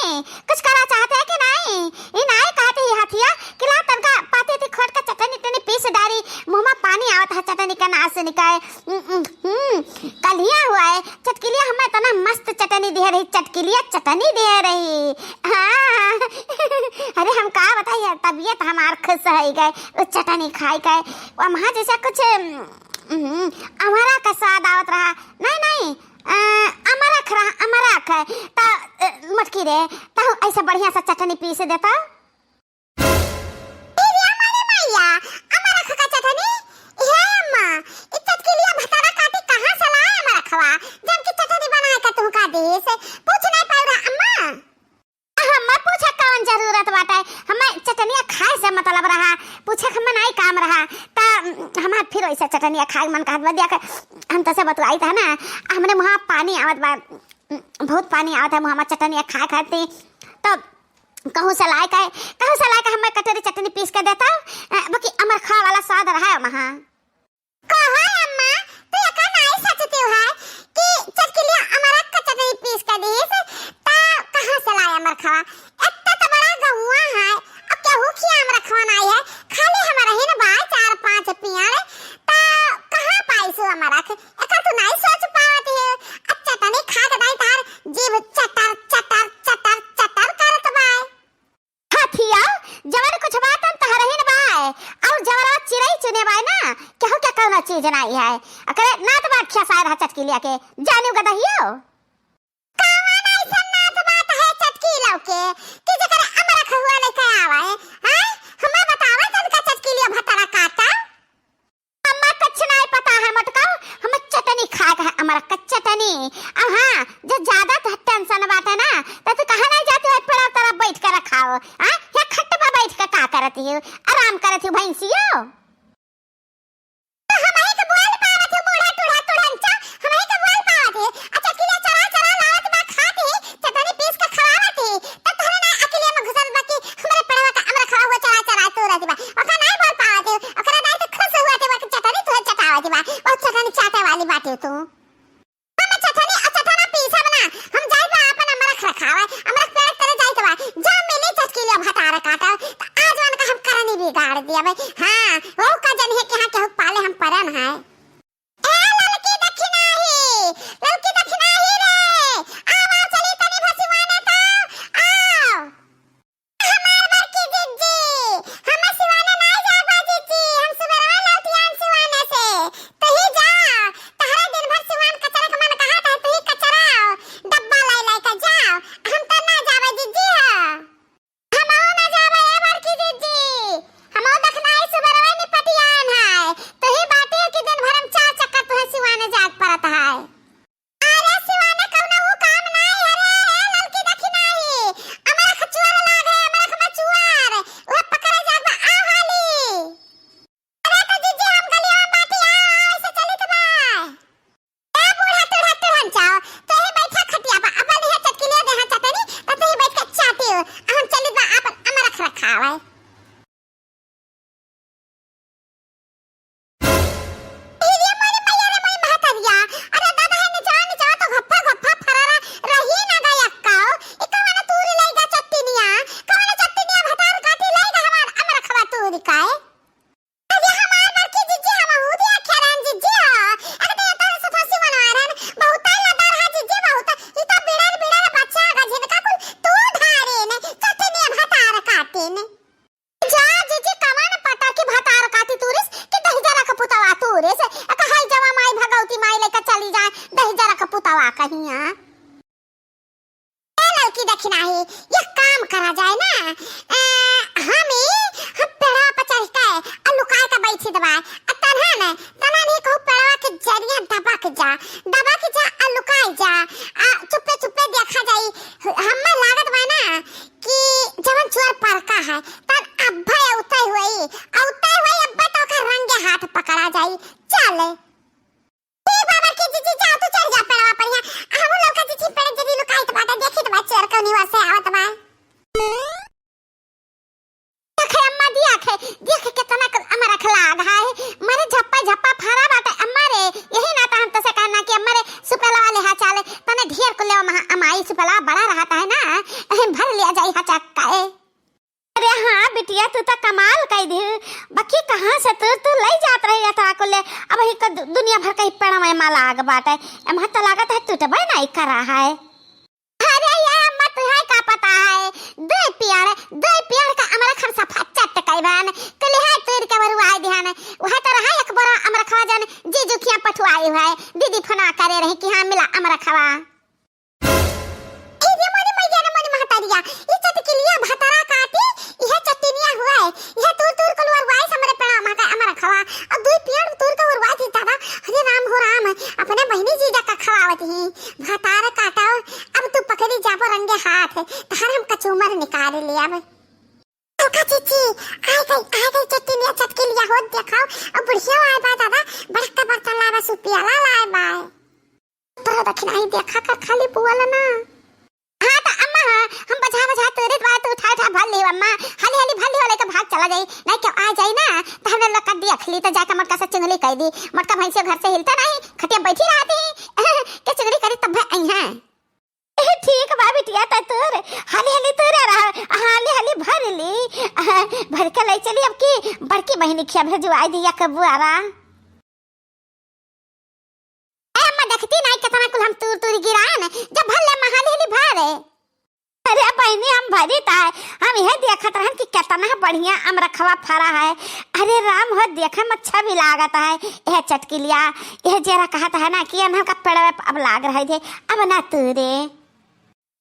नहीं कुछ करा चाहते हैं कि नहीं? ये नहीं कहते ही हथिया कि ला तनका पाते थी खोट का चटनी टनी पीस डारी मुंह में पानी आवत है चटनी का नाक से निकाय। कलिया हुआ है चटकिलिया हमें तना मस्त चटनी दे रही चटकिलिया चटनी दे रही। हाँ अरे हम का बताइए तबीयत हमार खुश हो गए उस चटनी खाई गए वहाँ जैसा कुछ हमारा का स्वाद आवत रहा। नहीं नहीं अमरख रहा अमरख तो मटकी रे तो ऐसा बढ़िया सा चटनी पीस देता। मतलब रहा पूछे हम नहीं काम रहा ता हमार फिर ऐसा चटनिया खाए मन कहत बदिया के हम तसे बतलाई था ना हमने वहां पानी आवत बा बहुत पानी आवत है मुंह में चटनिया खाए खाती तो कहूं से लाए के हम कटोरी चटनी पीस के देता बाकी अमर खा वाला स्वाद रहा है वहां। कहो अम्मा तू का नहीं सचती है कि चटकिलिया अमर का चटनी पीस के देस ता कहां से लाए अमर खा इतना तो बड़ा गहुआ है अब क्या हो किया अमर खवाना है खाली हमारा ही ना भाई 4-5 पियारे ता कहां पाइसो अमर रख एका तो नहीं सोच पावत है अच्छा तने खा के दाई तार जीभ चटर चटर चटर चटर करत बाय हाथिया जवन कुछ बात हम तहर ही ना बाय और जवरा चिरई चुने बाय ना केहू क्या करना चीज नहीं है अकरे ना तो बात क्या सारा चटकिलिया के जानियो गदहियो कावन ऐसा ना तो बात है चटकिलिया के कि जकर अमर खहुआ लेके आवा है हैं हमें बतावा तनका चटकिलिया भतरा काटा अम्मा कुछ नहीं पता है मटका हम चटनी खा के अमर का चटनी अब हां जो ज्यादा टेंशन बात है ना तो तू कहां नहीं जाती है पेड़ तरफ बैठ कर खाओ हां या खट पे बैठ के का करती हो आराम करती हो भैंसियो तो हम ही के बोल पावत हो बूढ़ा टूढ़ा टूढ़ंचा हम ही के बोल पावत है अच्छा किले चरा चरा लावत बा खाती चटनी पीस के खवावत है तब तोरे ना अकेले में घुसल बाकी हमरे पेड़वा का अमर खवा हुआ चरा चरा तो रहती बा ओका नहीं बोल पावत है ओकरा नहीं तो खुश हुआ थे बा चटनी तो चटावत बा और चटनी चाटे वाली बात है तू हम चटनी चटना पीसा बना हम जाई बा अपन अमर खावा अमर पेड़ तेरे जाई तो बा जा मिले चटकिलिया भतारा काटा तो आज वन का हम करनी बिगाड़ दिया भाई हां वो का जन है कि हां केहू पाले हम परन है ए ललकी दक्षिणा ही रे आवा चली तनी भसिवाने तो आओ हमार बड़की जिज्जी हम सिवाने नहीं जाबा जिज्जी हम सुबरवा लौटियान सिवाने से तो ही जा तहरा दिन भर सिवान कचरा के मन कहा था तू ही कचरा डब्बा लाई के जाओ हम तो ना जाबा जिज्जी हम ना जाबा ए बड़की जिज्जी हम दखनाई सुबरवा नि पटियान है तो ही बाटे कि दिन भर हम चार चक्कर तो सिवाने जाग परत है अरे सिवाने कौनो वो काम नहीं अरे ललकी दखनाई अमर खचुआर लागे अमर खचुआर वो पकड़े जाग आ हाली अरे तो जिज्जी हम गलिया बाटी आओ ऐसे चली तो बाय ए बूढ़ा टूढ़ा टूढ़ंचा तो ही बैठा खटिया बा अपन ही चटकिलिया देहा चटनी तो ही बैठ के चाटी हम चली बा अपन अमर खावे ये काम करा जाए ना हम पेड़वा पर चढ़ के लुकाए के बैठी दबाए तना नहीं कहू पेड़वा के जरिया दबा के जा लुकाए जा चुपे चुपे देखा जाई हमें लागत बा ना कि जवन चोर परका है तब अब्बा उतई हुई अब्बा तो का रंगे हाथ पकड़ा जाई चले बाबा की जीजी जाओ तो चढ़ जा पेड़वा पर यहां हम लोग का जीजी पेड़ जदी लुकाई तो बाटा देखी तो चोर को निवास से आवत बा देखे अम्मा देख कितना हमारा खलाग है मारे झप्पा फरा बाटा अम्मा रे यही ना तो हम तो से कहना कि अम्मा रे सुपेला वाले हा चाले तने ढेर को ले अमाई सुपेला बड़ा रहता है ना भर लिया जाई हचक काए। अरे हाँ बिटिया तू तो कमाल कर दी, बाकी कहाँ से तू ले जात रही था को ले। अब ही दुनिया भर का पेड़ में माला आग बाटे एम तो लागत है तू तो भाई नहीं कर रहा है। अरे ये अम्मा तुहे का पता है दो प्यार का हमरा खमसा फचट कई बहन कले है तोर के बरुआ ध्यान वह तो रहा एक बार हमरा खवा जान जी जुखिया पठवाई है दीदी फोना करे रही कि हां मिला हमरा खवा ए जे मोनी मैया ने मोनी महतारिया ई चटकिलिया भतरा काटी यह चटनिया हुआ है यह तूर कलवर वाई हमरे पेड़ा माका हमरा खवा और दो प्यार तूर का वरवा थी दादा हरे राम हो राम अपने बहनी जी का खवावत ही भतार काटाओ अब तू पकड़ी जाबो रंगे हाथ तार हम कचूमर निकाल लिया अब का चीची आ गई चटनिया चटकिलिया हो दिखाओ अब बुढ़िया आए बा दादा बड़का बड़का लावा सुपियाला लाए बा तो दक्षिणा ही देखा कर खाली पुआला ना। हाँ तो अम्मा हम बजा तेरे बात उठा भर ले अम्मा हाली भर ले वाले का भाग चला गई नहीं क्यों आ जाए ना तो हमने लोग कर दिया खली तो जाकर मटका से चिंगली कह दी मटका भैंसे घर से हिलता नहीं खटिया बैठी रहती के चिंगली करी तब आई है। ठीक बा बिटिया तूर हाली तूर हाली भर ली भर के ले चली अब की बड़की बहनी खिया भेजवाई दिया कबुआरा। अम्मा देखती नहीं कितना कुल हम तूर गिरान जब भर ले हाली भरे। अरे बहनी हम भरी था हम यह देखत रहन कि कितना बढ़िया अमरखवा फरा है। अरे राम हो देखे में अच्छा भी लागत है यह चटकिलिया यह जरा कहता है ना कि अनहर का पेड़ अब लाग रहे थे अब ना तूरे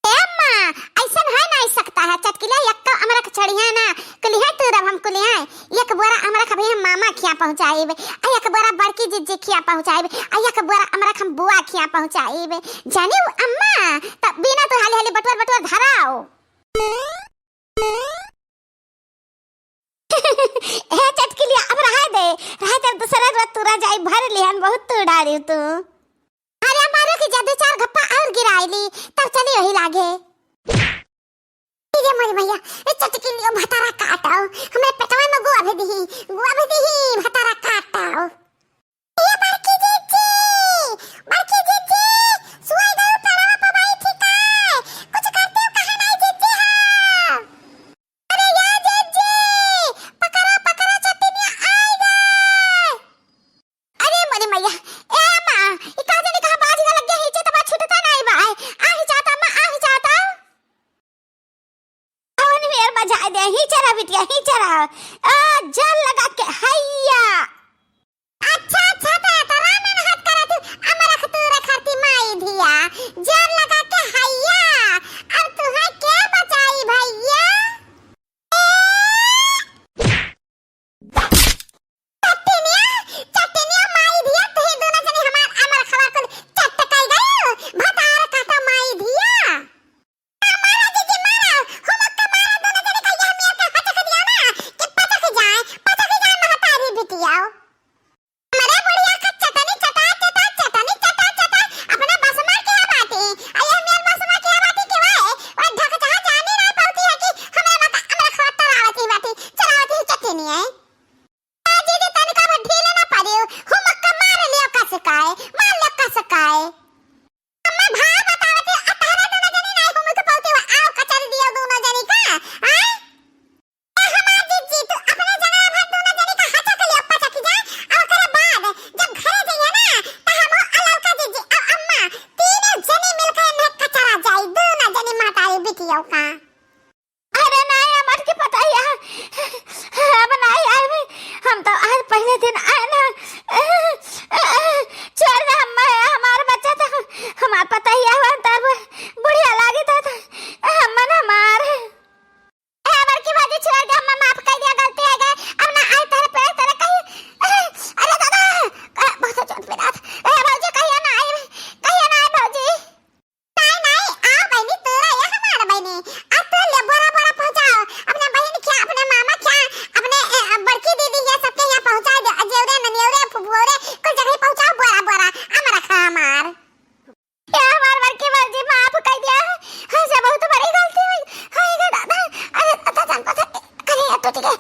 अम्मा ऐसा है ना सकता है चटकिलिया एक हमरा चढ़िया ना कुली है तू रब हम कुली है एक बोरा हमरा खबे हम मामा खिया पहुंचाईबे आ एक बोरा बड़की जीजी खिया पहुंचाईबे आ एक बोरा हमरा हम बुआ खिया पहुंचाईबे जानी अम्मा तब बिना तो हाली बटवर धराओ हे चटकिलिया अब रह दे दूसरा रोज तुरा जाई भर लिहन बहुत तू डारी तू। अरे मारो की जब 2-4 गप्पा और गिराईली तब चली वही लागे ये मोरी भैया ए चटकिलियो भतारा काटाओ हमें पेटवा में गुआ भी दी भतारा काटाओ ये बड़की जीजी सुई दो पेड़वा पे बैठी काय कुछ करते हो कहां नहीं जीजी हां अरे या जीजी पकड़ा चटनिया आई गए। अरे मोरी भैया ए अम्मा ई का जाने कहां बाजी लग गई हिचे तब छूटता नहीं बा आ ही जाता अम्मा आ ही जाता अवन मेर बजा दे ही चरा बिटिया ही चरा जल लगा के हैया अच्छा तो रामन हाथ करा तू अमर खतू रखती माई धिया जर लगा के हैया अब तू है क्या बचाई भैया चटनिया माई धिया तू ही दोनों जने हमार अमर खवा को चटकाई गयो भतार काटा माई धिया हमारा जीजी मारा हम का मारा दोनों जने का यह मेरे के हटक दिया ना कि पटक जाए महतारी बिटिया हमारे बुढ़िया का चटनी चटा अपना बसमा के बाती आया मेर बसमा के बाती के वाए और ढक जहां जाने ना पाती है कि हमें मत हमरा खाता रावती बाती चलावती चटनी है जी जी तन का ढीले ना पारियो हम का मार लियो का सकाए अम्मा भा बतावती अतारा दोनों जनी नहीं हम के पौते आओ कचर दियो दोनों जनी का हां हमार जीजी तू अपने जगह भर दोनों जनी का हटक लियो पटक जा और करे बाद जब घर जाइए ना त हम अलाउ का जीजी और अम्मा तीनों जनी मिलकर में कचरा जाई दोनों जनी मातारी बिटियो का। अरे नहीं मत की पता है अब नहीं आए हम तो आज पहले दिन आए ना चल ना हमारा बच्चा था हमारा पता ही है तब बुढ़िया लागी था हमन हमार हमार की बाजी छोड़ दे अम्मा माफ कर दिया गलती है गए अब ना आए तेरे कहीं अरे दादा बहुत चोट पे रात भौजी कहिया ना आए भौजी नहीं आ बहनी तेरा ये हमारा बहनी अब तो ले बड़ा पहुंचाओ अपने बहन क्या अपने मामा क्या अपने बड़की दीदी ये सबके यहां पहुंचा दे अजेवरे ननियवरे फुफुरे कुछ जगह पहुंचाओ बड़ा हमारा खा हमार ये हमार बड़की मर्जी माफ कर दिया है बहुत बड़ी गलती हुई हाय दादा अरे जान पता करे तो ठीक है